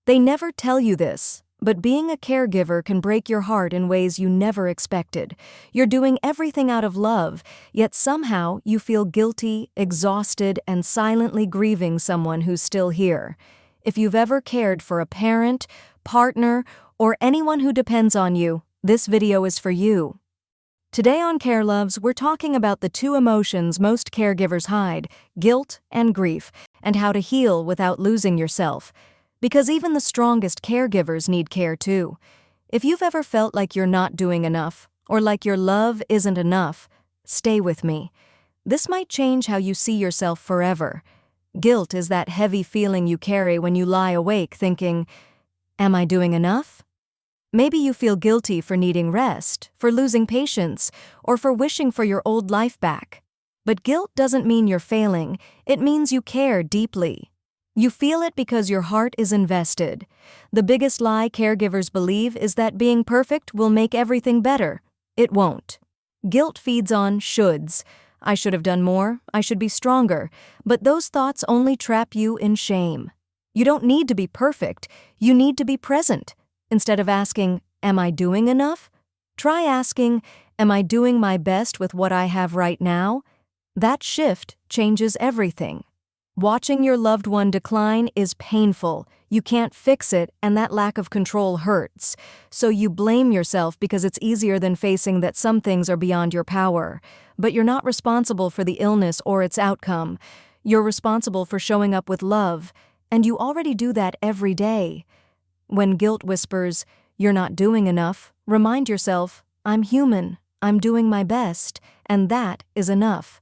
They never tell you this, but being a caregiver can break your heart in ways you never expected. You're doing everything out of love, yet somehow you feel guilty, exhausted, and silently grieving someone who's still here. If you've ever cared for a parent, partner, or anyone who depends on you, this video is for you. Today on Care Loves, we're talking about the two emotions most caregivers hide, guilt and grief, and how to heal without losing yourself. Because even the strongest caregivers need care too. If you've ever felt like you're not doing enough, or like your love isn't enough, stay with me. This might change how you see yourself forever. Guilt is that heavy feeling you carry when you lie awake thinking, "Am I doing enough?" Maybe you feel guilty for needing rest, for losing patience, or for wishing for your old life back. But guilt doesn't mean you're failing, it means you care deeply. You feel it because your heart is invested. The biggest lie caregivers believe is that being perfect will make everything better. It won't. Guilt feeds on shoulds. I should have done more, I should be stronger, but those thoughts only trap you in shame. You don't need to be perfect, you need to be present. Instead of asking, "Am I doing enough?" try asking, "Am I doing my best with what I have right now?" That shift changes everything. Watching your loved one decline is painful. You can't fix it, and that lack of control hurts. So you blame yourself because it's easier than facing that some things are beyond your power. But you're not responsible for the illness or its outcome. You're responsible for showing up with love, and you already do that every day. When guilt whispers, "You're not doing enough," remind yourself, "I'm human, I'm doing my best," and that is enough.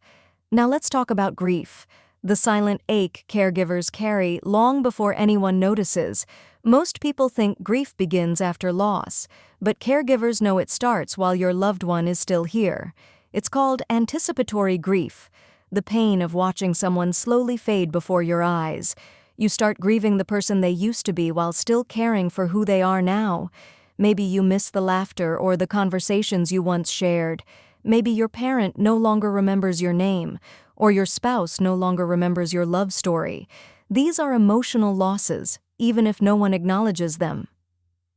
Now let's talk about grief. The silent ache caregivers carry long before anyone notices. Most people think grief begins after loss, but caregivers know it starts while your loved one is still here. It's called anticipatory grief, the pain of watching someone slowly fade before your eyes. You start grieving the person they used to be while still caring for who they are now. Maybe you miss the laughter or the conversations you once shared. Maybe your parent no longer remembers your name, or your spouse no longer remembers your love story. These are emotional losses, even if no one acknowledges them.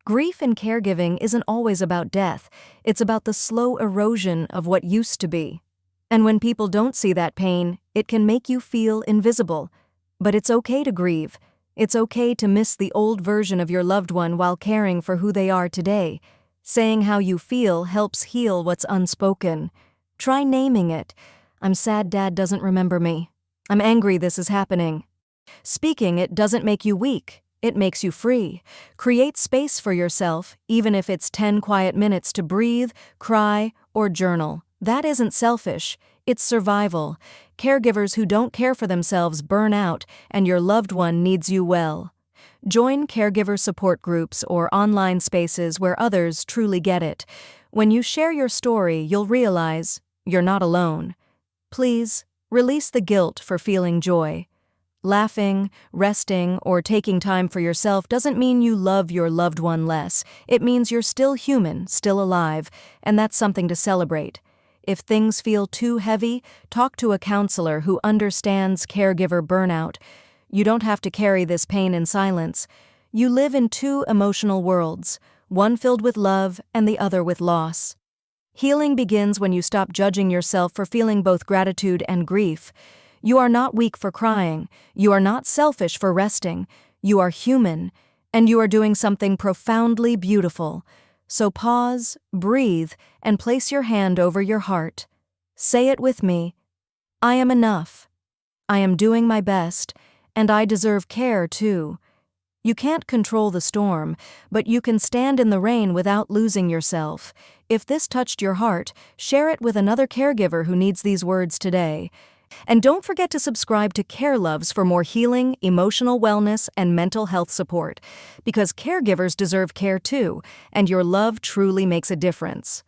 Grief in caregiving isn't always about death, it's about the slow erosion of what used to be. And when people don't see that pain, it can make you feel invisible. But it's okay to grieve. It's okay to miss the old version of your loved one while caring for who they are today. Saying how you feel helps heal what's unspoken. Try naming it. "I'm sad Dad doesn't remember me. I'm angry this is happening." Speaking it doesn't make you weak. It makes you free. Create space for yourself, even if it's 10 quiet minutes to breathe, cry, or journal. That isn't selfish. It's survival. Caregivers who don't care for themselves burn out, and your loved one needs you well. Join caregiver support groups or online spaces where others truly get it. When you share your story, you'll realize you're not alone. Please, release the guilt for feeling joy. Laughing, resting, or taking time for yourself doesn't mean you love your loved one less. It means you're still human, still alive, and that's something to celebrate. If things feel too heavy, talk to a counselor who understands caregiver burnout. You don't have to carry this pain in silence. You live in two emotional worlds, one filled with love and the other with loss. Healing begins when you stop judging yourself for feeling both gratitude and grief. You are not weak for crying. You are not selfish for resting. You are human, and you are doing something profoundly beautiful. So pause, breathe, and place your hand over your heart. Say it with me. "I am enough. I am doing my best, and I deserve care too." You can't control the storm, but you can stand in the rain without losing yourself. If this touched your heart, share it with another caregiver who needs these words today. And don't forget to subscribe to Care Loves for more healing, emotional wellness, and mental health support. Because caregivers deserve care too, and your love truly makes a difference.